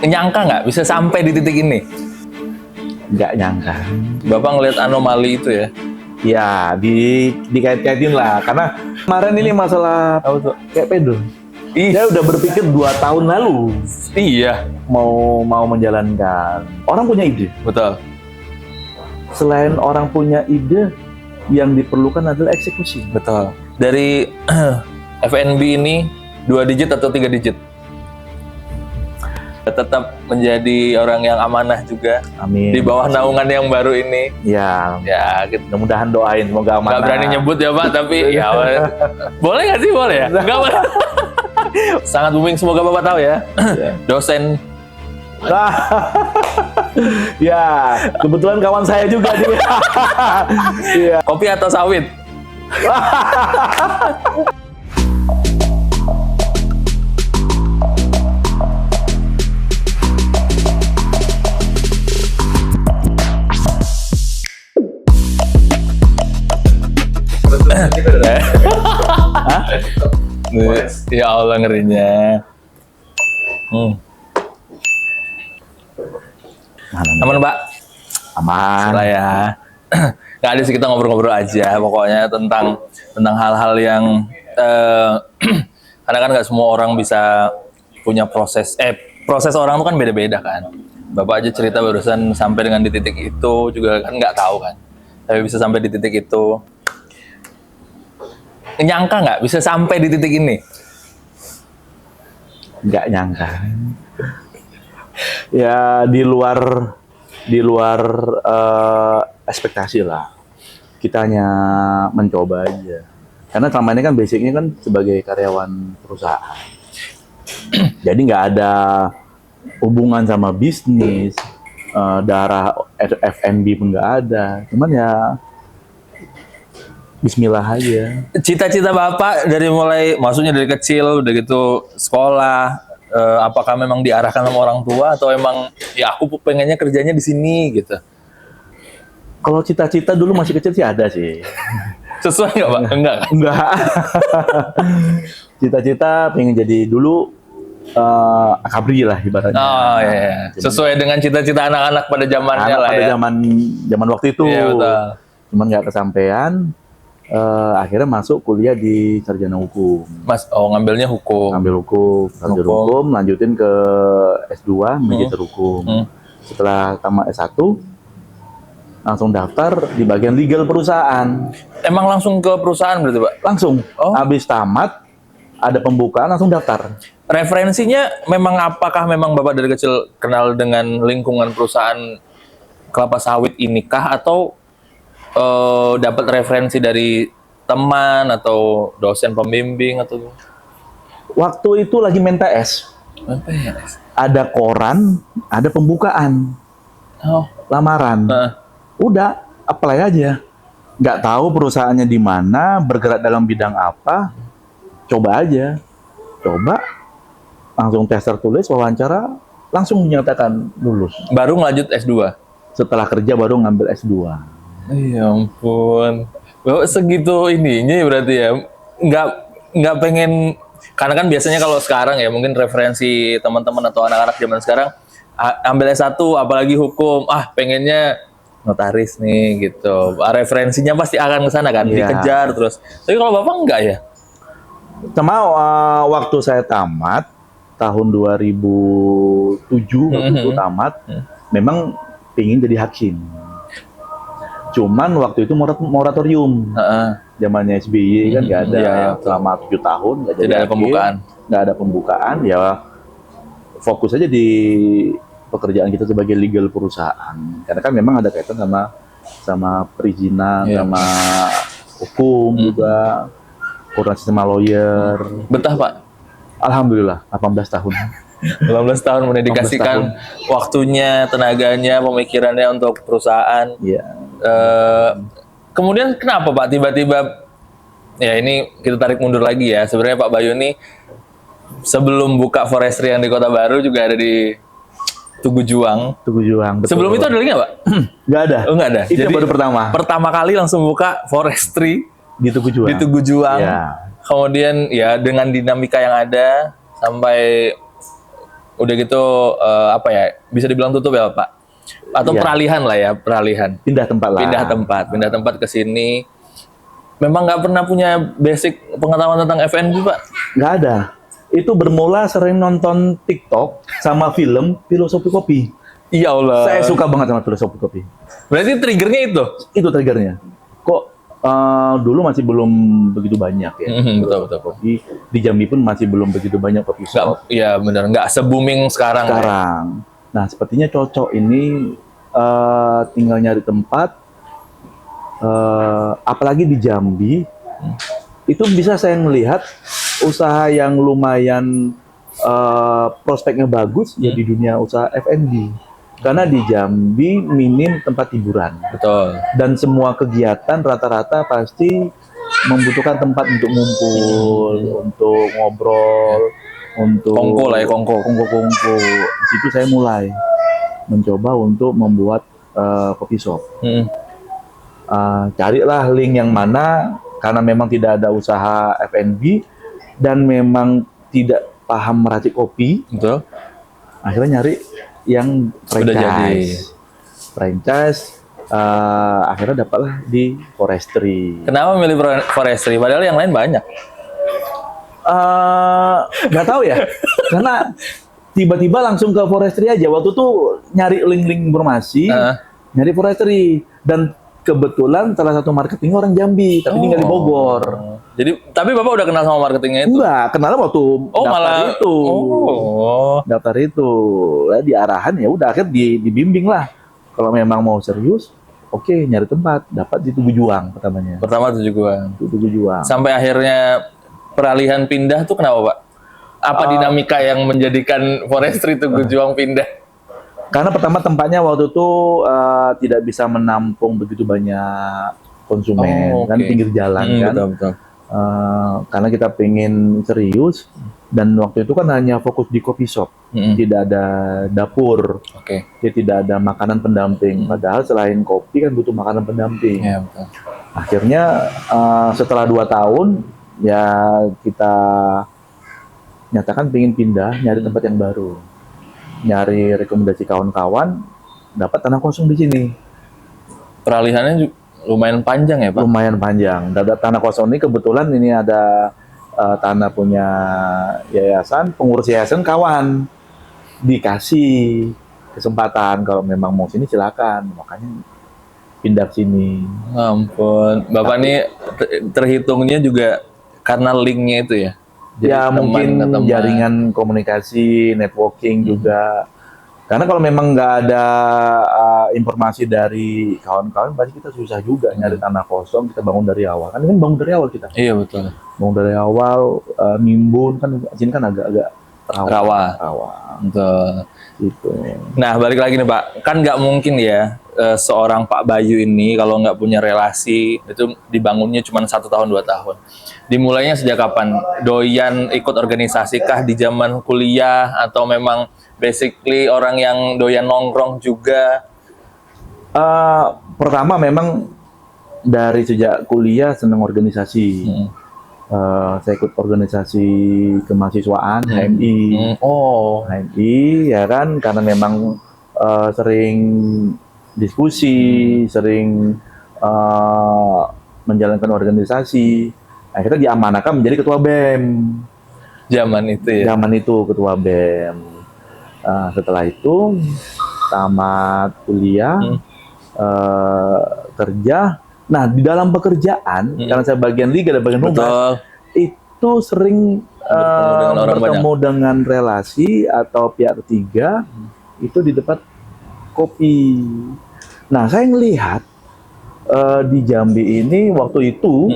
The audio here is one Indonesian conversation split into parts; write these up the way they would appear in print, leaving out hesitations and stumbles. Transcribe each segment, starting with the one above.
Nyangka nggak bisa sampai di titik ini? Nggak nyangka. Bapak ngelihat anomali itu ya? Ya, dikait-kaitin lah. Karena kemarin ini masalah kayak pedo. Saya udah berpikir 2 tahun lalu Iya, mau menjalankan. Orang punya ide. betul. Selain orang punya ide, yang diperlukan adalah eksekusi. Betul. Dari FNB ini 2 digit atau 3 digit? Tetap menjadi orang yang amanah juga Amin. di bawah naungan yang baru ini. Ya, Ya, gitu. mudah-mudahan doain semoga amanah. Nggak berani nyebut ya Pak, tapi ya boleh nggak sih? Boleh ya? Nggak boleh. Sangat booming, semoga Bapak tahu ya. Dosen. Ya, kebetulan kawan saya juga dia. Iya. Kopi atau sawit? Ya Allah, ngerinya. Aman Pak? Aman. Lah ya. Nggak ada sih, kita ngobrol-ngobrol aja pokoknya tentang hal-hal yang karena kan nggak semua orang bisa punya proses orang itu kan beda-beda kan. Bapak aja cerita barusan sampai dengan di titik itu juga kan nggak tahu kan, tapi bisa sampai di titik itu. Nyangka nggak bisa sampai di titik ini? Nggak nyangka. Ya di luar ekspektasi lah. Kita hanya mencoba aja. Karena selama ini kan basicnya kan sebagai karyawan perusahaan. Jadi nggak ada hubungan sama bisnis, darah F&B pun nggak ada. Cuman ya Bismillah aja. Cita-cita Bapak maksudnya dari kecil udah gitu sekolah, apakah memang diarahkan sama orang tua atau emang ya aku pengennya kerjanya di sini gitu? Kalau cita-cita dulu masih kecil sih ada sih. Sesuai nggak Pak? Enggak kan? Enggak. Cita-cita pengen jadi dulu akabri lah ibaratnya. Oh iya. Sesuai dengan cita-cita anak-anak pada zamannya lah pada ya. zaman waktu itu. Iya betul. Cuman nggak kesampaian. Akhirnya masuk kuliah di sarjana hukum. Ngambilnya hukum. Ngambil hukum, sarjana hukum, lanjutin ke S2, magister hukum. Setelah tamat S1, langsung daftar di bagian legal perusahaan. Emang langsung ke perusahaan berarti Pak? Langsung. Habis tamat, ada pembukaan, langsung daftar. Referensinya apakah memang Bapak dari kecil kenal dengan lingkungan perusahaan kelapa sawit ini kah, atau dapat referensi dari teman atau dosen pembimbing atau? Waktu itu lagi main PS. Ada koran, ada pembukaan. Lamaran. Udah, apply aja. Nggak tahu perusahaannya di mana, bergerak dalam bidang apa, coba aja. Coba, langsung tes tertulis, wawancara, langsung dinyatakan lulus. Baru ngelanjut S2? Setelah kerja baru ngambil S2. Ya ampun, Bapak segitu ininya berarti ya, nggak pengen, karena kan biasanya kalau sekarang ya mungkin referensi teman-teman atau anak-anak zaman sekarang ambil S1 apalagi hukum, pengennya notaris nih gitu, referensinya pasti akan ke sana kan, dikejar terus. Tapi kalau Bapak enggak ya? Sama waktu saya tamat tahun 2007 waktu itu tamat, memang ingin jadi hakim. Cuman waktu itu moratorium, zamannya SBY kan nggak ada, selama 7 tahun nggak jadi hakim, nggak ada pembukaan, ya fokus aja di pekerjaan kita sebagai legal perusahaan. Karena kan memang ada kaitan sama perizinan, sama hukum juga, koordinasi sama lawyer. Betah Pak? Alhamdulillah, 18 tahun. 18 tahun mendedikasikan waktunya, tenaganya, pemikirannya untuk perusahaan. Iya. Kemudian kenapa Pak tiba-tiba, ya ini kita tarik mundur lagi ya, sebenarnya Pak Bayu ini sebelum buka forestry yang di Kota Baru juga ada di Tugu Juang. Betul. Sebelum itu ada lagi nggak Pak? Nggak ada. Oh nggak ada. Itu jadi baru pertama kali langsung buka forestry di Tugu Juang. Di Tugu Juang. Ya. Kemudian ya dengan dinamika yang ada sampai Udah gitu apa ya? Bisa dibilang tutup ya, Pak? Atau Iya. peralihan lah ya, peralihan. Pindah tempat lah. Pindah tempat ke sini. Memang nggak pernah punya basic pengetahuan tentang F&B, Pak? Nggak ada. Itu bermula sering nonton TikTok sama film filosofi kopi. Ya Allah. Saya suka banget sama filosofi kopi. Berarti triggernya itu? Itu triggernya. Kok dulu masih belum begitu banyak ya. Betul. Kopi di Jambi pun masih belum begitu banyak kopi shop. Iya benar, nggak se-booming sekarang. Sekarang. Nah, sepertinya cocok ini tinggal nyari tempat. Apalagi di Jambi, itu bisa saya melihat usaha yang lumayan prospeknya bagus ya di dunia usaha F&B. Karena di Jambi minim tempat hiburan. Betul. Dan semua kegiatan rata-rata pasti membutuhkan tempat untuk ngumpul, untuk ngobrol, untuk Kongko lah ya, kongko. Kongko. Di situ saya mulai mencoba untuk membuat coffee shop. Carilah link yang mana, karena memang tidak ada usaha F&B dan memang tidak paham meracik kopi. Betul. Akhirnya nyari yang Udah jadi. franchise. Akhirnya dapatlah di Forestry. Kenapa milih Forestry? Padahal yang lain banyak. Nggak tahu ya, karena tiba-tiba langsung ke Forestry aja. Waktu itu nyari link-link informasi, nyari Forestry, dan kebetulan salah satu marketingnya orang Jambi, tapi tinggal di Bogor. Jadi, tapi Bapak udah kenal sama marketingnya itu? Enggak, kenal waktu daftar itu. Lah, di arahan ya udah, akhirnya dibimbing lah. Kalau memang mau serius, oke, nyari tempat, dapat di Tugu Juang pertamanya. Pertama Tugu Juang. Sampai akhirnya peralihan pindah tuh kenapa, Pak? Apa dinamika yang menjadikan Forestry Tugu Juang pindah? Karena pertama tempatnya waktu itu tidak bisa menampung begitu banyak konsumen, kan pinggir jalan kan. Betul. Karena kita pengen serius, dan waktu itu kan hanya fokus di coffee shop, tidak ada dapur, ya, tidak ada makanan pendamping. Padahal selain kopi kan butuh makanan pendamping. Ya, betul. Akhirnya setelah 2 tahun ya kita nyatakan pengen pindah, nyari tempat yang baru. Nyari rekomendasi kawan-kawan, dapat tanah kosong di sini. Peralihannya lumayan panjang ya, Pak? Lumayan panjang. Dapat tanah kosong ini kebetulan ini ada tanah punya yayasan, pengurus yayasan kawan. Dikasih kesempatan kalau memang mau sini silakan. Makanya pindah sini. Ampun, Bapak ini terhitungnya juga karena linknya itu ya? Jadi ya mungkin jaringan komunikasi, networking juga. Karena kalau memang nggak ada informasi dari kawan-kawan, pasti kita susah juga nyari tanah kosong, kita bangun dari awal. Kan ini bangun dari awal kita. Iya betul. Bangun dari awal, nimbun, kan sini kan agak-agak rawa. Betul. Gitu. Nah balik lagi nih Pak, kan nggak mungkin ya seorang Pak Bayu ini kalau nggak punya relasi itu dibangunnya cuma 1 tahun 2 tahun. Dimulainya sejak kapan? Doyan ikut organisasi kah di zaman kuliah atau memang basically orang yang doyan nongkrong juga? Pertama memang dari sejak kuliah senang organisasi. Saya ikut organisasi kemahasiswaan HMI. HMI ya kan, karena memang sering diskusi, sering menjalankan organisasi. Akhirnya diamanahkan menjadi ketua BEM. Zaman itu ya? Zaman itu ketua BEM. Setelah itu tamat kuliah, kerja. Nah, di dalam pekerjaan, karena saya bagian liga dan bagian humas, itu sering bertemu dengan relasi atau pihak ketiga, itu di tempat kopi. Nah, saya melihat di Jambi ini waktu itu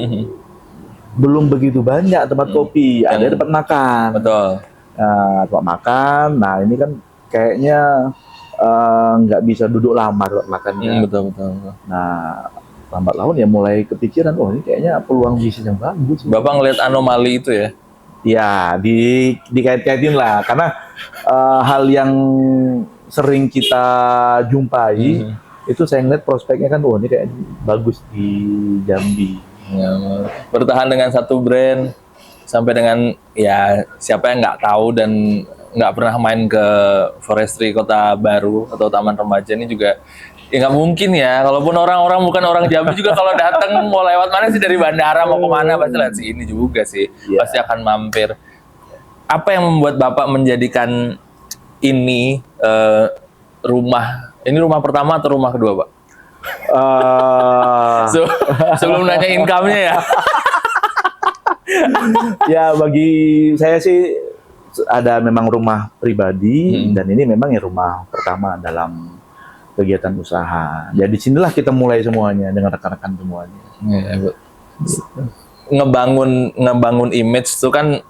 belum begitu banyak tempat kopi, ada tempat makan. Betul. Tempat makan, nah ini kan kayaknya nggak bisa duduk lama tempat makannya. Betul. Nah, lambat laun ya mulai kepikiran, oh ini kayaknya peluang bisnis yang bagus. Bapak ngeliat anomali itu ya? Ya, dikait-kaitin lah, karena hal yang sering kita jumpai, itu saya ngeliat prospeknya kan, oh ini kayak bagus di Jambi. Ya, bertahan dengan satu brand, sampai dengan ya siapa yang nggak tahu dan nggak pernah main ke forestry Kota Baru atau Taman Remaja ini juga ya nggak mungkin ya. Kalaupun orang-orang bukan orang Jambi juga kalau datang mau lewat mana sih dari bandara mau kemana pasti lewat sini juga sih. Iya. Pasti akan mampir. Apa yang membuat Bapak menjadikan ini rumah? Ini rumah pertama atau rumah kedua, Pak? Sebelum nanya income-nya ya. Ya bagi saya sih ada memang rumah pribadi dan ini memang ya rumah pertama dalam kegiatan usaha. Jadi sinilah kita mulai semuanya dengan rekan-rekan semuanya. Ya, ngebangun image itu kan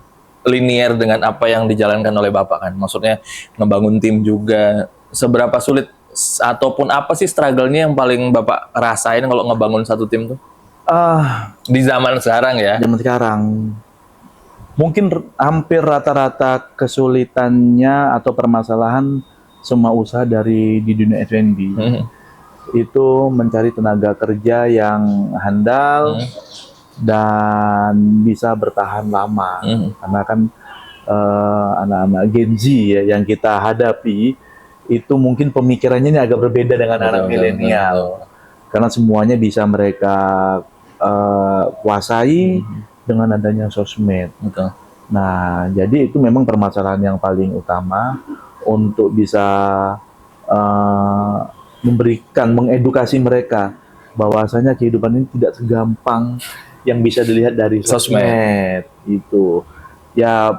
linear dengan apa yang dijalankan oleh Bapak kan. Maksudnya ngebangun tim juga. Seberapa sulit ataupun apa sih struggle-nya yang paling Bapak rasain kalau ngebangun satu tim tuh? Di zaman sekarang ya. Zaman sekarang mungkin hampir rata-rata kesulitannya atau permasalahan semua usaha di dunia F&B itu mencari tenaga kerja yang handal dan bisa bertahan lama karena kan anak-anak Gen Z ya yang kita hadapi itu mungkin pemikirannya ini agak berbeda dengan anak milenial karena semuanya bisa mereka kuasai dengan adanya sosmed. Betul. Nah, jadi itu memang permasalahan yang paling utama untuk bisa mengedukasi mereka bahwasanya kehidupan ini tidak segampang yang bisa dilihat dari sosmed. Itu ya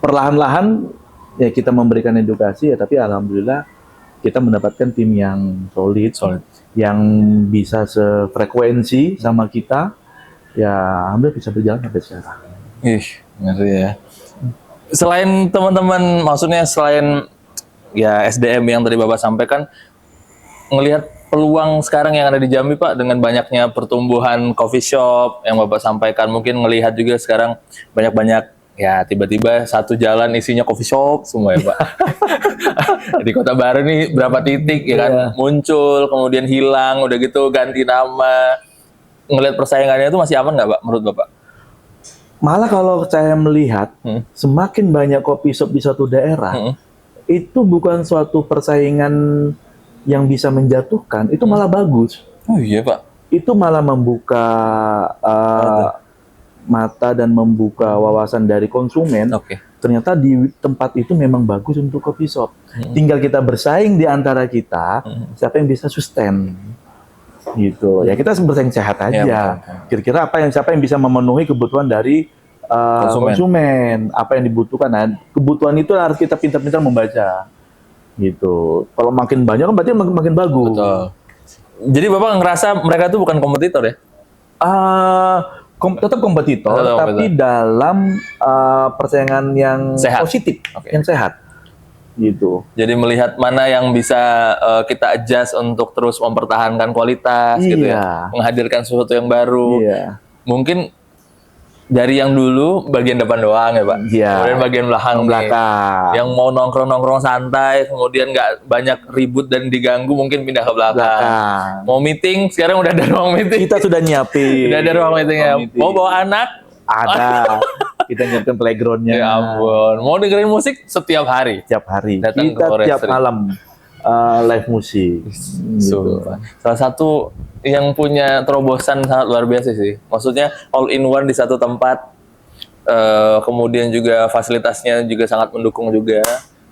perlahan-lahan ya kita memberikan edukasi ya, tapi alhamdulillah kita mendapatkan tim yang solid. Yang bisa sefrekuensi sama kita, ya alhamdulillah bisa berjalan sampai sekarang. Ngeri ya. Selain teman-teman, maksudnya selain ya SDM yang tadi Bapak sampaikan, ngelihat peluang sekarang yang ada di Jambi Pak dengan banyaknya pertumbuhan coffee shop yang Bapak sampaikan, mungkin ngelihat juga sekarang banyak-banyak ya tiba-tiba satu jalan isinya coffee shop semua ya Pak. Di Kota Baru nih berapa titik ya kan muncul kemudian hilang udah gitu ganti nama. Ngelihat persaingannya itu masih aman nggak Pak menurut Bapak? Malah kalau saya melihat semakin banyak coffee shop di suatu daerah itu bukan suatu persaingan yang bisa menjatuhkan, itu malah bagus. Oh iya Pak. Itu malah membuka mata dan membuka wawasan dari konsumen. Ternyata di tempat itu memang bagus untuk coffee shop. Tinggal kita bersaing di antara kita, siapa yang bisa sustain. Gitu. Ya kita bersaing sehat aja. Ya, kira-kira siapa yang bisa memenuhi kebutuhan dari konsumen, apa yang dibutuhkan. Nah, kebutuhan itu harus kita pintar-pintar membaca. Gitu. Kalau makin banyak kan berarti makin bagus. Betul. Jadi Bapak ngerasa mereka itu bukan kompetitor ya? Tetap kompetitor, tapi dalam persaingan yang sehat. Positif, yang sehat, gitu. Jadi melihat mana yang bisa kita adjust untuk terus mempertahankan kualitas, gitu ya, menghadirkan sesuatu yang baru. Mungkin dari yang dulu bagian depan doang ya Pak, kemudian bagian belakang, yang mau nongkrong santai, kemudian nggak banyak ribut dan diganggu, mungkin pindah ke belakang. Mau meeting, sekarang udah ada ruang meeting. Kita sudah nyiapin. Udah ada ruang meetingnya. Mau bawa anak? Ada. Kita nyiapin playgroundnya. Ya ampun. Mau dengerin musik setiap hari? Setiap hari. Datang kita tiap malam live musik. Gitu. Salah satu yang punya terobosan sangat luar biasa sih. Maksudnya all in one di satu tempat. Kemudian juga fasilitasnya juga sangat mendukung juga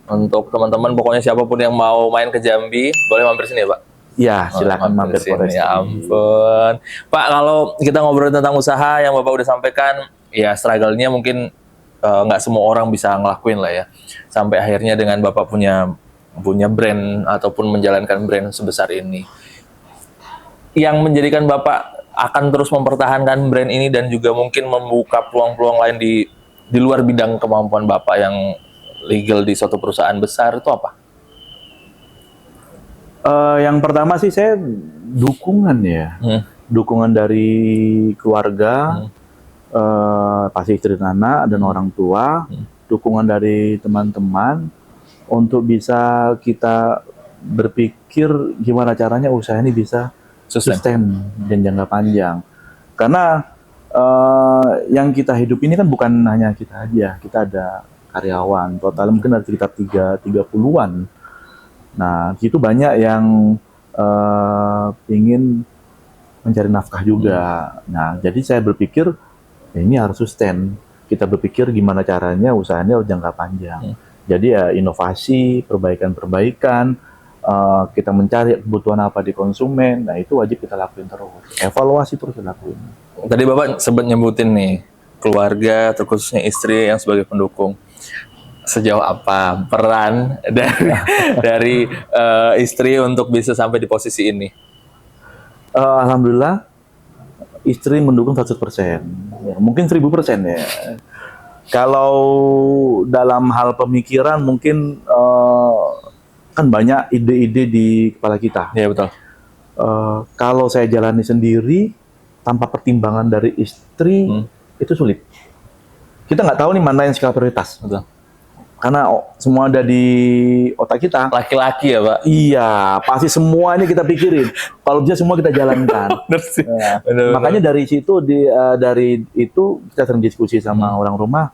untuk teman-teman. Pokoknya siapapun yang mau main ke Jambi boleh mampir sini ya Pak. Ya silakan mampir sini. Ya ampun. Pak, kalau kita ngobrol tentang usaha yang Bapak udah sampaikan, ya struggle-nya mungkin nggak semua orang bisa ngelakuin lah ya. Sampai akhirnya dengan Bapak punya brand ataupun menjalankan brand sebesar ini. Yang menjadikan Bapak akan terus mempertahankan brand ini dan juga mungkin membuka peluang-peluang lain di luar bidang kemampuan Bapak yang legal di suatu perusahaan besar itu apa? Yang pertama sih saya dukungan ya. Dukungan dari keluarga, pasti istri dan anak dan orang tua, dukungan dari teman-teman untuk bisa kita berpikir gimana caranya usaha ini bisa sustain dan jangka panjang. Karena yang kita hidup ini kan bukan hanya kita aja, kita ada karyawan. Total mungkin ada sekitar 30-an. Nah, di situ banyak yang ingin mencari nafkah juga. Nah, jadi saya berpikir ya ini harus sustain. Kita berpikir gimana caranya usahanya harus jangka panjang. Jadi ya inovasi, perbaikan-perbaikan, kita mencari kebutuhan apa di konsumen. Nah, itu wajib kita lakuin terus. Evaluasi terus dilakuin. Tadi Bapak sempat nyebutin nih keluarga, terkhususnya istri yang sebagai pendukung. Sejauh apa peran dari istri untuk bisa sampai di posisi ini? Alhamdulillah istri mendukung 100%. Ya, mungkin 1000% ya. Kalau dalam hal pemikiran mungkin kan banyak ide-ide di kepala kita. Iya betul. Kalau saya jalani sendiri tanpa pertimbangan dari istri itu sulit. Kita nggak tahu nih mana yang skala prioritas. Betul. Karena semua ada di otak kita. Laki-laki ya Pak? Iya, pasti semua ini kita pikirin. Kalau bisa semua kita jalankan. Bener sih. Ya. Bener. Makanya dari situ, dari itu kita sering diskusi sama orang rumah,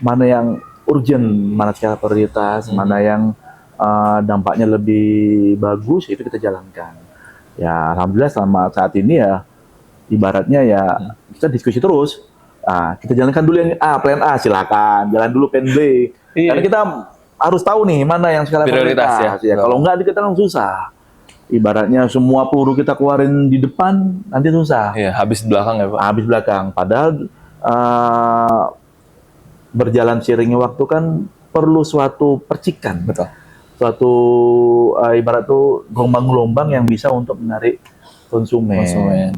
mana yang urgent, mana skala prioritas, mana yang dampaknya lebih bagus, itu kita jalankan. Ya, alhamdulillah selama saat ini ya, ibaratnya ya kita diskusi terus. Kita jalankan dulu yang plan A, silakan. Jalan dulu plan B. Iya. Karena kita harus tahu nih mana yang skala prioritas. Ya. Kalau enggak kita kan susah. Ibaratnya semua peluru kita keluarin di depan, nanti susah. Iya, habis belakang ya Pak? Habis belakang. Padahal berjalan seiringnya waktu kan perlu suatu percikan. Betul. Suatu ibarat tuh gelombang-gelombang yang bisa untuk menarik konsumen.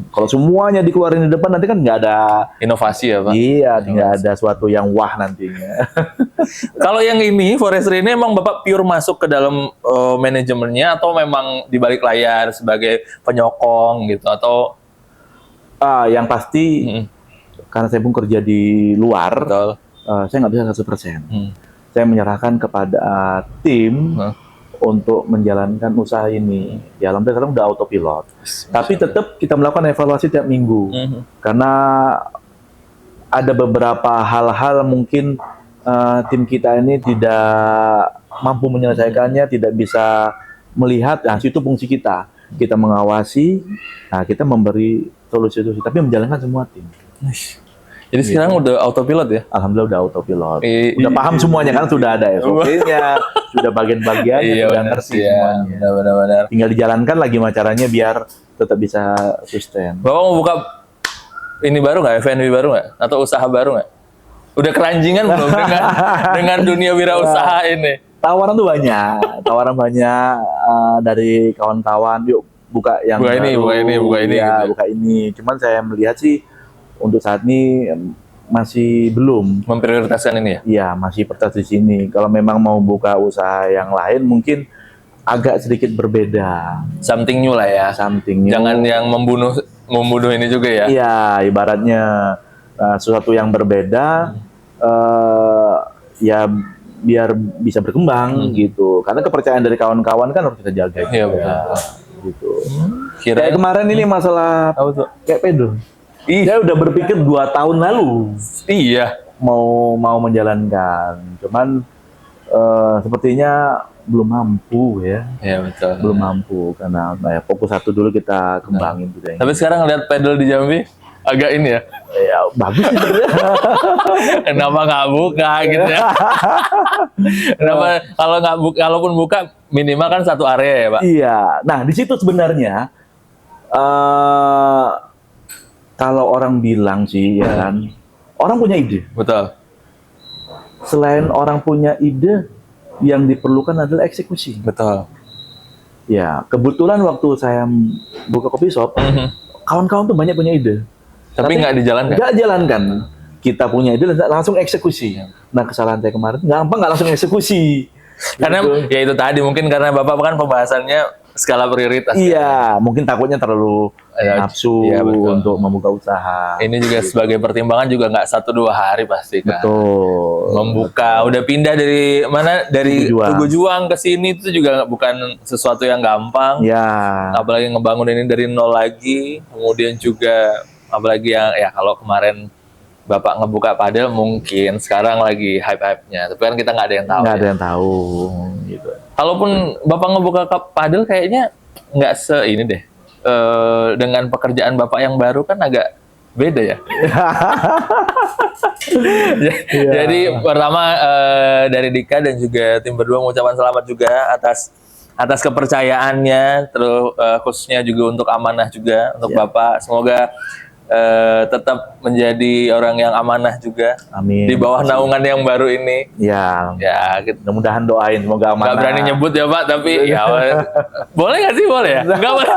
Kalau semuanya dikeluarin di depan nanti kan nggak ada inovasi ya Pak? Iya, nggak ada suatu yang wah nantinya. Kalau yang ini forestry ini emang Bapak pure masuk ke dalam manajemennya atau memang di balik layar sebagai penyokong gitu atau? Yang pasti karena saya pun kerja di luar, saya nggak bisa 100%. Saya menyerahkan kepada tim untuk menjalankan usaha ini. Ya, alhamdulillah sekarang udah autopilot. Tapi tetap kita melakukan evaluasi tiap minggu. Karena ada beberapa hal-hal mungkin tim kita ini tidak mampu menyelesaikannya, tidak bisa melihat. Nah, itu fungsi kita. Kita mengawasi, kita memberi solusi-solusi, tapi menjalankan semua tim. Jadi sekarang udah autopilot ya? Alhamdulillah udah autopilot. Udah paham semuanya kan, sudah ada SOP-nya, sudah bagian-bagiannya, sudah ngerti semuanya. Benar-benar. Tinggal dijalankan lagi gimana caranya biar tetap bisa sustain. Bapak mau buka ini baru nggak? F&B baru nggak? Atau usaha baru nggak? Udah keranjingan belum dengan dunia wirausaha ini? Tawaran tuh banyak, dari kawan-kawan. Yuk buka yang buka ini. Ya, gitu. Buka ini. Cuman saya melihat sih untuk saat ini masih belum memprioritaskan ini ya? Iya, masih prioritas di sini. Kalau memang mau buka usaha yang lain mungkin agak sedikit berbeda. Something new lah ya. Something new. Jangan yang membunuh ini juga ya? Iya, ibaratnya sesuatu yang berbeda ya biar bisa berkembang gitu. Karena kepercayaan dari kawan-kawan kan harus kita jaga. Iya, betul. Gitu. Kayak kemarin ini masalah kayak pedal. Saya udah berpikir 2 tahun lalu. Iya. Mau menjalankan. Cuman sepertinya belum mampu ya. Iya betul. Belum mampu karena fokus satu dulu kita kembangin gitu. Tapi sekarang ngeliat pedal di Jambi agak ini ya. Ya bagus sih sebenarnya. Kenapa nggak buka gitu ya? Kenapa kalau nggak buka, kalaupun buka minimal kan satu area ya Pak? Iya. Nah di situ sebenarnya kalau orang bilang sih ya kan, orang punya ide. Betul. Selain orang punya ide, yang diperlukan adalah eksekusi. Betul. Ya, kebetulan waktu saya buka coffee shop, kawan-kawan tuh banyak punya ide. Tapi nggak dijalankan? Nggak jalankan. Kita punya ide, langsung eksekusi. Nah, kesalahan saya kemarin, nggak langsung eksekusi. Karena gitu. ya itu tadi, mungkin karena Bapak kan pembahasannya skala prioritas. Iya, mungkin takutnya terlalu nafsu untuk membuka usaha. Ini juga sebagai pertimbangan juga nggak 1-2 hari pasti kan. Betul. Membuka, udah pindah dari mana? Dari Tugu Juang ke sini itu juga bukan sesuatu yang gampang. Ya. Apalagi ngebangun ini dari nol lagi. Kemudian juga apalagi yang ya kalau kemarin Bapak ngebuka padel mungkin sekarang lagi hype-hype-nya, tapi kan kita nggak ada yang tahu. Nggak Ya. ada yang tahu gitu. Kalaupun Bapak ngebuka padel kayaknya nggak ini deh. Dengan pekerjaan Bapak yang baru kan agak beda ya. Jadi pertama dari Dika dan juga tim berdua mengucapkan selamat juga atas kepercayaannya, terus khususnya juga untuk amanah juga untuk Bapak. Semoga tetap menjadi orang yang amanah juga. Amin. Di bawah naungan yang baru ini. Ya, Gitu. mudah-mudahan doain semoga aman. Nggak berani nyebut ya Pak, tapi ya boleh nggak sih? Boleh ya? Nggak boleh.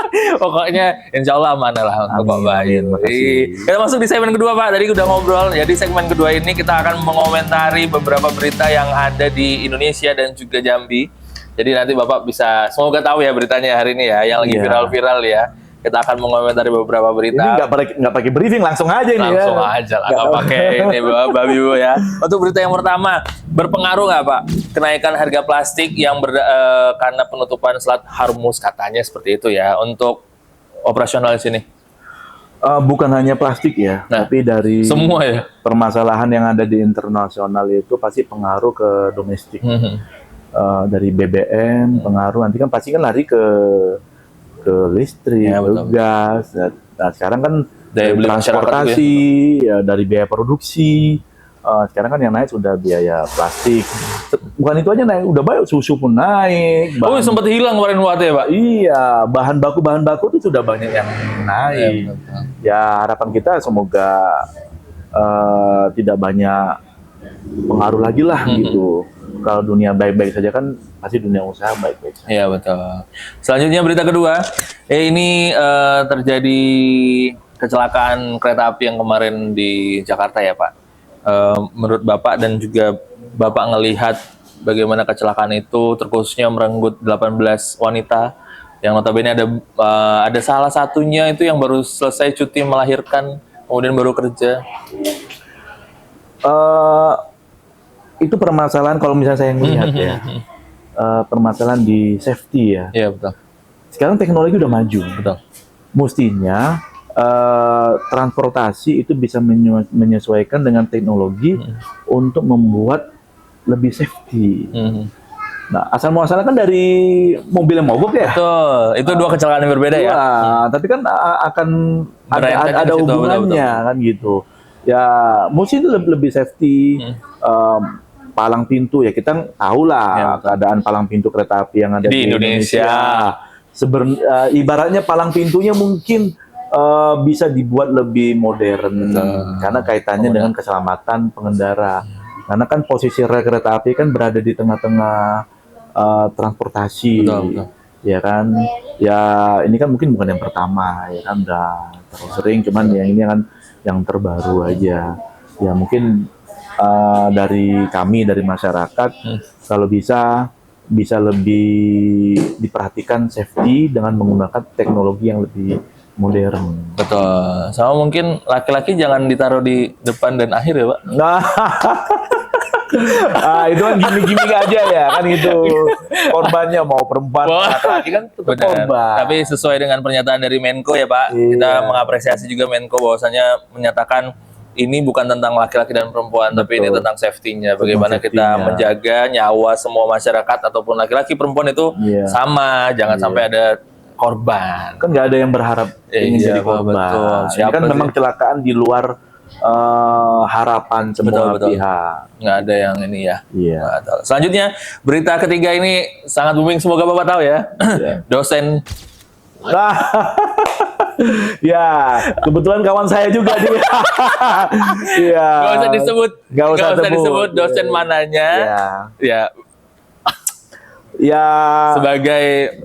Pokoknya insya Allah amanah lah untuk Pak Bayu. Kita masuk di segmen kedua Pak, tadi udah ngobrol. Jadi segmen kedua ini kita akan mengomentari beberapa berita yang ada di Indonesia dan juga Jambi. Jadi nanti Bapak bisa, semoga tahu ya beritanya hari ini ya, yang lagi viral-viral ya. Kita akan mengomentari beberapa berita. Ini nggak pakai briefing, langsung aja ini langsung aja lah, nggak pakai ini Babi Bu ya. Untuk berita yang pertama, berpengaruh nggak Pak kenaikan harga plastik yang karena penutupan Selat Hormuz, katanya seperti itu ya, untuk operasional di sini? Bukan hanya plastik ya, tapi dari semua ya. Permasalahan yang ada di internasional itu pasti pengaruh ke domestik. Dari BBM pengaruh, nanti kan pasti kan lari ke listrik, ke gas. Nah, sekarang kan dari transportasi, ya, dari biaya produksi. Sekarang kan yang naik sudah biaya plastik. Bukan itu aja naik, udah banyak, susu pun naik. Sempat hilang kemarin ya Pak? Iya, bahan baku itu sudah banyak yang naik. Ya harapan kita semoga tidak banyak pengaruh lagi lah gitu. Kalau dunia baik-baik saja kan pasti dunia usaha baik-baik saja. Iya betul. Selanjutnya berita kedua, ini terjadi kecelakaan kereta api yang kemarin di Jakarta ya Pak. Menurut Bapak dan juga Bapak ngelihat bagaimana kecelakaan itu terkhususnya merenggut 18 wanita yang notabene ada salah satunya itu yang baru selesai cuti melahirkan kemudian baru kerja. Itu permasalahan kalau misalnya saya melihat ya, permasalahan di safety ya. Iya betul. Sekarang teknologi udah maju. Betul. Mestinya transportasi itu bisa menyesuaikan dengan teknologi untuk membuat lebih safety. Nah, asal muasalnya kan dari mobil yang mogok ya. Betul. Itu dua kecelakaan yang berbeda ya. Tapi kan akan ada hubungannya kan gitu. Ya, mesti itu lebih safety. Palang pintu ya, kita tahu lah keadaan palang pintu kereta api yang ada di Indonesia. Ibaratnya palang pintunya mungkin bisa dibuat lebih modern karena kaitannya dengan keselamatan pengendara. Karena kan posisi rel kereta api kan berada di tengah-tengah transportasi. Betul. Ya kan, ya ini kan mungkin bukan yang pertama ya kan, udah terus sering, cuman yang ini kan yang terbaru aja. Ya mungkin dari kami, dari masyarakat, kalau bisa lebih diperhatikan safety dengan menggunakan teknologi yang lebih modern. Betul. Sama mungkin laki-laki jangan ditaruh di depan dan akhir ya Pak. Nah, itu kan gimmick aja ya kan gitu. Korbannya mau perempuan, laki-laki kan tetap korban. Tapi sesuai dengan pernyataan dari Menko ya Pak, kita mengapresiasi juga Menko bahwasanya menyatakan ini bukan tentang laki-laki dan perempuan, tapi ini tentang safety-nya. Bagaimana kita menjaga nyawa semua masyarakat ataupun laki-laki perempuan itu sama, jangan sampai ada korban. Kan nggak ada yang berharap ingin jadi korban. Betul. Ini kan memang kecelakaan di luar harapan semua pihak. Nggak ada yang ini ya. Iya. Selanjutnya berita ketiga ini sangat booming, semoga Bapak tahu ya. Dosen. Ya, kebetulan kawan saya juga dia. Iya. Gak usah disebut. Gak usah disebut dosen mananya. Ya. Ya. Sebagai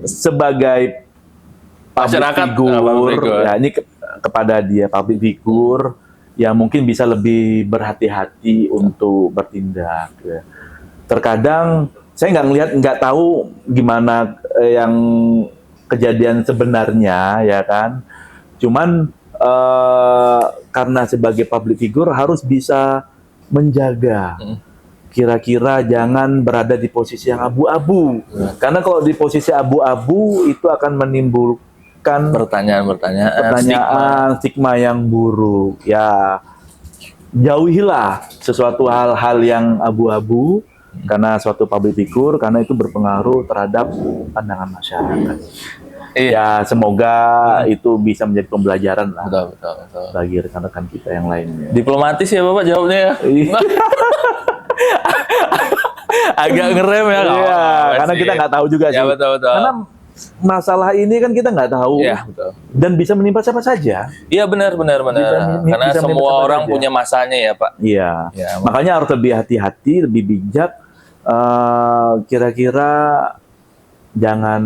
masyarakat figur. Ya, ini kepada dia public figure. Ya mungkin bisa lebih berhati-hati untuk bertindak. Ya. Terkadang saya nggak tahu gimana yang kejadian sebenarnya ya kan. Cuman karena sebagai public figure harus bisa menjaga. Kira-kira jangan berada di posisi yang abu-abu. Karena kalau di posisi abu-abu itu akan menimbulkan pertanyaan, stigma yang buruk. Ya, jauhilah sesuatu hal-hal yang abu-abu karena suatu public figure, karena itu berpengaruh terhadap pandangan masyarakat. Iya. Ya semoga itu bisa menjadi pembelajaran lah Betul. bagi rekan-rekan kita yang lainnya. Diplomatis ya Bapak jawabnya ya. Iya. Agak ngerem ya. Iya, karena kita nggak tahu juga sih. Ya betul. Karena masalah ini kan kita nggak tahu. Iya, betul. Dan bisa menimpa siapa saja. Iya benar. Karena bisa semua menimpa orang siapa punya masanya ya Pak. Iya. Ya, Makanya harus lebih hati-hati, lebih bijak. Kira-kira jangan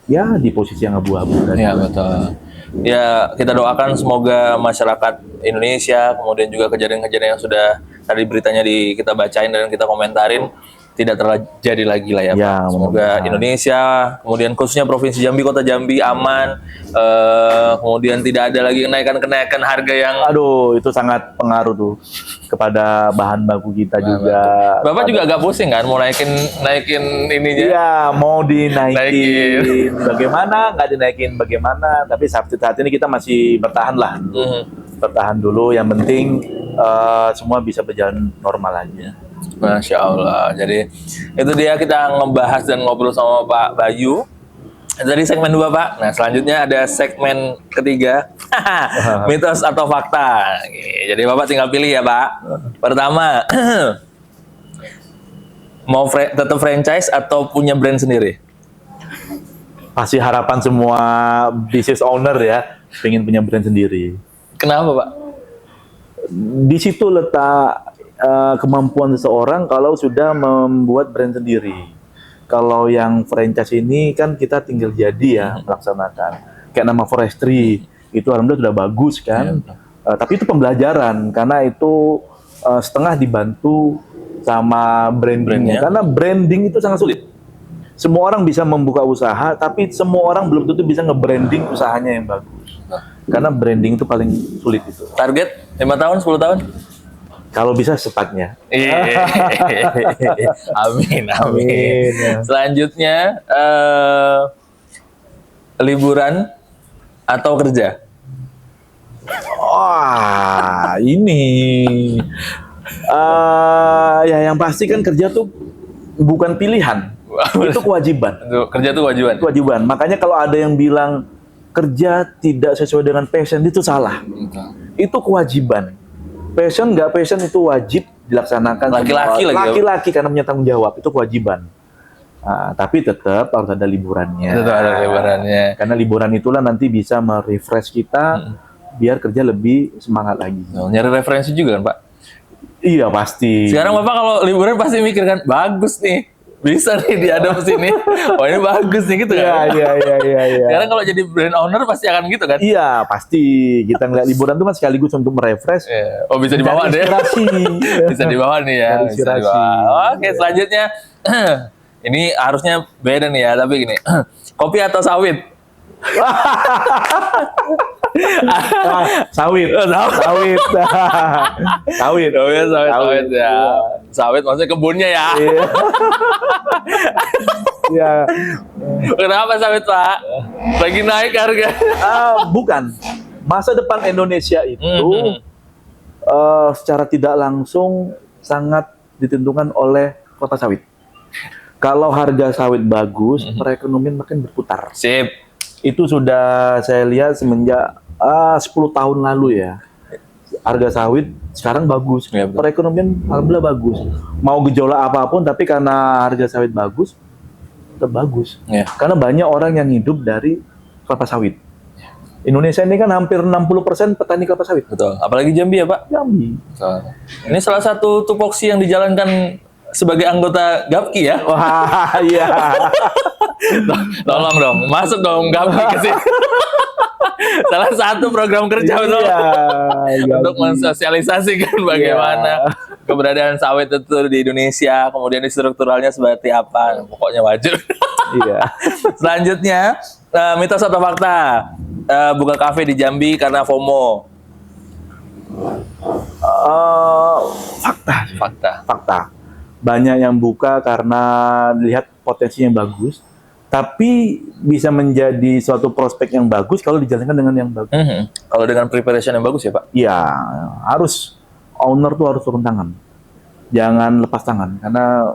ya di posisi yang abu-abu. Iya betul. Ya kita doakan semoga masyarakat Indonesia, kemudian juga kejadian-kejadian yang sudah tadi beritanya kita bacain dan kita komentarin tidak terjadi lagi lah ya Pak. Ya, Semoga mudah-mudahan. Indonesia, kemudian khususnya Provinsi Jambi, Kota Jambi aman, kemudian tidak ada lagi kenaikan harga yang. Aduh, itu sangat pengaruh tuh kepada bahan baku kita juga. Bapak juga agak pusing kan mau naikin ininya. Iya, mau dinaikin Naikin. bagaimana, nggak dinaikin bagaimana. Tapi saat ini kita masih bertahan lah. Bertahan dulu, yang penting semua bisa berjalan normal aja. Masya Allah. Jadi itu dia kita ngebahas dan ngobrol sama Pak Bayu. Jadi segmen 2 Pak. Nah selanjutnya ada segmen ketiga. Mitos atau fakta. Oke, jadi Bapak tinggal pilih ya Pak. Pertama, mau tetap franchise atau punya brand sendiri? Pasti harapan semua business owner ya, pengen punya brand sendiri. Kenapa Pak? Di situ letak kemampuan seseorang kalau sudah membuat brand sendiri. Kalau yang franchise ini kan kita tinggal jadi ya melaksanakan. Kayak nama Forestry itu alhamdulillah sudah bagus kan. Tapi itu pembelajaran karena itu setengah dibantu sama brandingnya. Karena branding itu sangat sulit. Semua orang bisa membuka usaha, tapi semua orang belum tentu bisa nge-branding usahanya yang bagus. Karena branding itu paling sulit itu. Target 5 tahun, 10 tahun? Kalau bisa secepatnya. Amin. Amin. Selanjutnya liburan atau kerja? Wah, ini ya yang pasti kan kerja tuh bukan pilihan, itu kewajiban. Kerja tuh kewajiban. Kewajiban. Makanya kalau ada yang bilang kerja tidak sesuai dengan passion, itu salah. Itu kewajiban. Passion nggak passion itu wajib dilaksanakan. Laki-laki karena punya tanggung jawab, itu kewajiban. Tapi tetap harus ada liburannya. Tetap ada liburannya. Karena liburan itulah nanti bisa merefresh kita biar kerja lebih semangat lagi. Nyari referensi juga kan Pak? Iya pasti. Sekarang Bapak kalau liburan pasti mikir kan, bagus nih, bisa nih diadopsi nih. Oh ini bagus nih gitu kan? Iya. Sekarang kalau jadi brand owner pasti akan gitu kan? Iya pasti. Kita ngeliat liburan itu kan sekaligus untuk merefresh. Oh bisa dibawa deh. Inspirasi. Bisa dibawa nih ya. Bisa dibawa. Oke selanjutnya. Ini harusnya beda nih ya, tapi gini. Kopi atau sawit? Sawit. Sawit Ya. Sawit maksudnya kebunnya ya. Iya. Kenapa sawit Pak? Lagi naik harga. Bukan. Masa depan Indonesia itu secara tidak langsung sangat ditentukan oleh kelapa sawit. Kalau harga sawit bagus, perekonomian makin berputar. Sip. Itu sudah saya lihat semenjak 10 tahun lalu ya. Harga sawit sekarang bagus. Ya, betul. Perekonomian alhamdulillah bagus. Mau gejolak apapun, tapi karena harga sawit bagus, tetap bagus. Ya. Karena banyak orang yang hidup dari kelapa sawit. Indonesia ini kan hampir 60% petani kelapa sawit. Betul. Apalagi Jambi ya Pak? Jambi. Betul. Ini salah satu tupoksi yang dijalankan sebagai anggota GAPKI ya. Wah, iya. Tolong dong, masuk dong GAPKI ke sini. Salah satu program kerja betul. Iya, Untuk mensosialisasikan bagaimana keberadaan sawit itu di Indonesia, kemudian strukturalnya seperti apa. Pokoknya wajib. Iya. Selanjutnya, mitos atau fakta? Buka kafe di Jambi karena FOMO. Fakta. Banyak yang buka karena lihat potensi yang bagus, tapi bisa menjadi suatu prospek yang bagus kalau dijalankan dengan yang bagus. Kalau dengan preparation yang bagus ya Pak? Iya, harus. owner tuh harus turun tangan. Jangan lepas tangan karena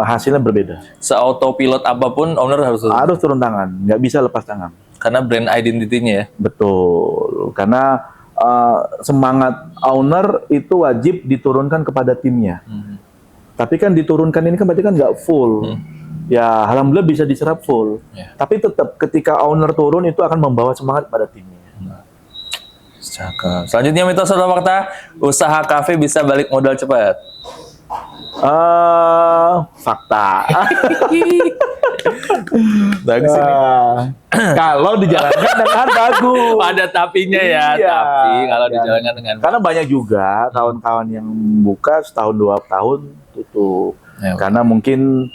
hasilnya berbeda. Se-autopilot apapun, owner Harus turun tangan, nggak bisa lepas tangan. karena brand identity-nya ya. Betul, karena semangat owner itu wajib diturunkan kepada timnya. Tapi kan diturunkan ini kan berarti kan nggak full. Ya, alhamdulillah bisa diserap full. Tapi tetap ketika owner turun itu akan membawa semangat pada timnya. Cakep. Selanjutnya mitos atau fakta, usaha kafe bisa balik modal cepat. Fakta. Bagus ini. Kalau dijalankan dengan bagus. Ada tapinya ya, Iya. tapi kalau dijalankan dengan Karena banyak juga kawan-kawan yang buka setahun 2 tahun tutup. Ya, Karena mungkin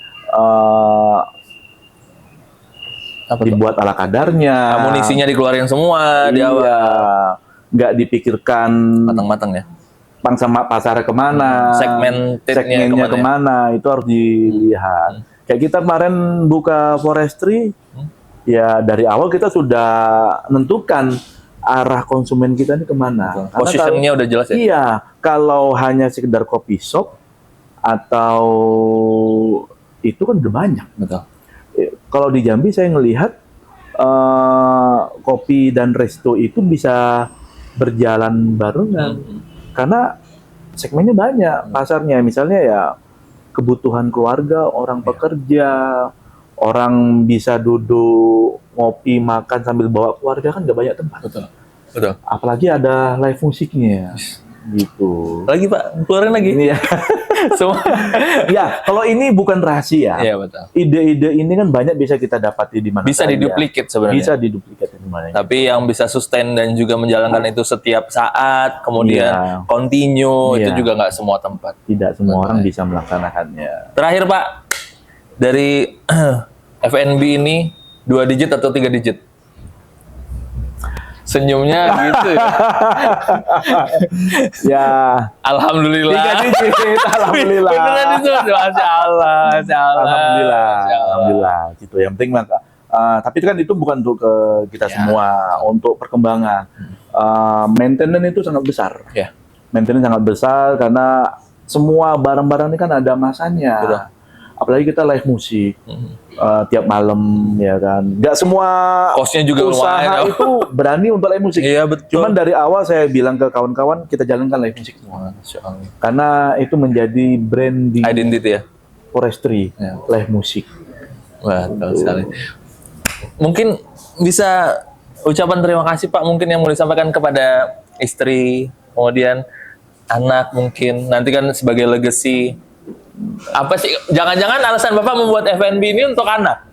apa tuh? dibuat ala kadarnya. Amunisinya dikeluarin semua di awal. Iya. Nggak dipikirkan Matang-matang ya. pasar kemana, segmennya kemana, itu harus dilihat. Kayak kita kemarin buka forestry, ya dari awal kita sudah menentukan arah konsumen kita ini kemana. Karena Positioningnya udah jelas ya. Iya, kalau hanya sekedar kopi shop atau itu kan udah banyak. Betul. Kalau di Jambi saya ngelihat kopi dan resto itu bisa berjalan barengan karena segmennya banyak pasarnya. Misalnya ya kebutuhan keluarga, orang pekerja, orang bisa duduk ngopi makan sambil bawa keluarga kan nggak banyak tempat. Betul. Betul. Apalagi ada live musiknya gitu. Lagi Pak, keluarin lagi. Ini ya. Semua. Ya, kalau ini bukan rahasia. Iya betul. Ide-ide ini kan banyak bisa kita dapati di mana Bisa saja. diduplikat sebenarnya. Bisa diduplikat di mana. Tapi yang bisa sustain dan juga menjalankan itu setiap saat, kemudian continue, itu Iya. juga nggak semua tempat. Tidak semua orang bisa melaksanakannya. Terakhir Pak, dari F&B ini 2 digit atau 3 digit? Senyumnya gitu ya. Ya, Alhamdulillah. 3 digit, alhamdulillah. Beneran itu, Masya Allah, Masya Allah. Alhamdulillah, Masya Allah. alhamdulillah. Gitu. Yang penting maka. Tapi kan itu bukan untuk kita semua, untuk perkembangan. Maintenance itu sangat besar. Ya. Maintenance sangat besar karena semua barang-barang ini kan ada masanya. Betul. Apalagi kita live musik tiap malam, ya kan. Nggak semua Kosnya juga usaha lumayan. itu berani untuk live musik. Iya betul. Cuman dari awal saya bilang ke kawan-kawan kita jalankan live musik semua. Masya Allah. Karena itu menjadi branding Identity ya. forestry, Ya. live musik. Wah, betul sekali. Mungkin bisa ucapan terima kasih Pak, mungkin yang mau disampaikan kepada istri, kemudian anak mungkin, nanti kan sebagai legacy. Apa sih, jangan-jangan alasan Bapak membuat F&B ini untuk anak?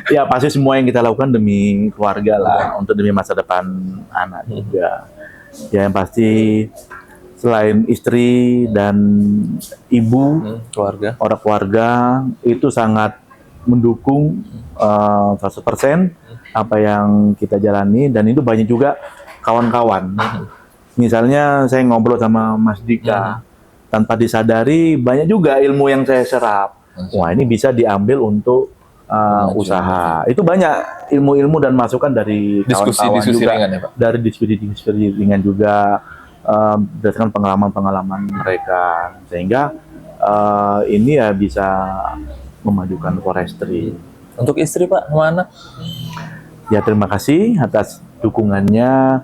Ya pasti semua yang kita lakukan demi keluarga lah, untuk demi masa depan anak juga. Ya yang pasti selain istri dan ibu, Keluarga. orang keluarga itu sangat mendukung 100% apa yang kita jalani, dan itu banyak juga kawan-kawan. Misalnya saya ngobrol sama Mas Dika, tanpa disadari banyak juga ilmu yang saya serap. Wah ini bisa diambil untuk usaha. Itu banyak ilmu-ilmu dan masukan dari kawan-kawan Diskusi juga, ringan ya Pak? dari diskusi ringan juga, berdasarkan pengalaman-pengalaman mereka, sehingga ini ya bisa memajukan forestry. Untuk istri Pak, sama anak? Ya terima kasih atas dukungannya.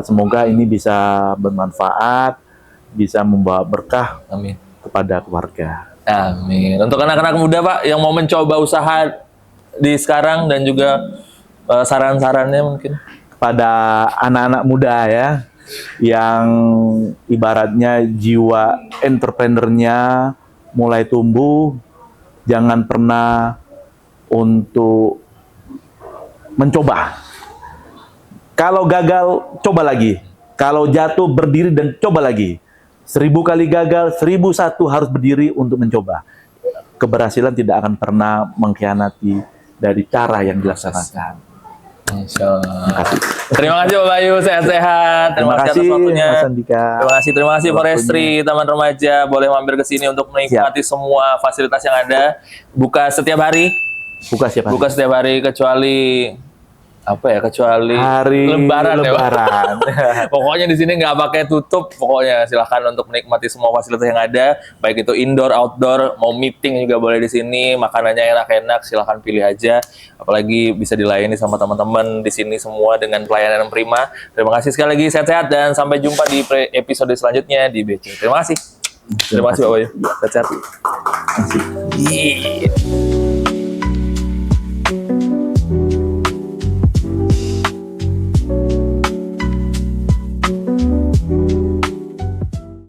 Semoga ini bisa bermanfaat, bisa membawa berkah Amin. kepada keluarga. Amin. Untuk anak-anak muda Pak, yang mau mencoba usaha di sekarang dan juga saran-sarannya mungkin? Kepada anak-anak muda ya, yang ibaratnya jiwa entrepreneurnya mulai tumbuh, jangan pernah untuk mencoba. Kalau gagal, coba lagi. Kalau jatuh, berdiri dan coba lagi. 1000 kali gagal, 1001 harus berdiri untuk mencoba. Keberhasilan tidak akan pernah mengkhianati dari cara yang dilaksanakan. Insya Allah. Terima kasih Bapak Bayu, sehat-sehat. Terima kasih atas waktunya. Mas Andika. Terima kasih Forestry, Taman Remaja. Boleh mampir ke sini untuk menikmati semua fasilitas yang ada. Buka setiap hari. Buka siapa? Buka setiap hari kecuali apa ya kecuali hari Lebaran. Ya, Pak. Lebaran. Pokoknya di sini nggak pakai tutup. Pokoknya silahkan untuk menikmati semua fasilitas yang ada, baik itu indoor, outdoor, mau meeting juga boleh di sini. Makanannya enak-enak, silahkan pilih aja. Apalagi bisa dilayani sama teman-teman di sini semua dengan pelayanan yang prima. Terima kasih sekali lagi, sehat-sehat dan sampai jumpa di episode selanjutnya di BC. Terima kasih. Terima kasih Pak Bayu. Sehat-sehat. Masih. Iya.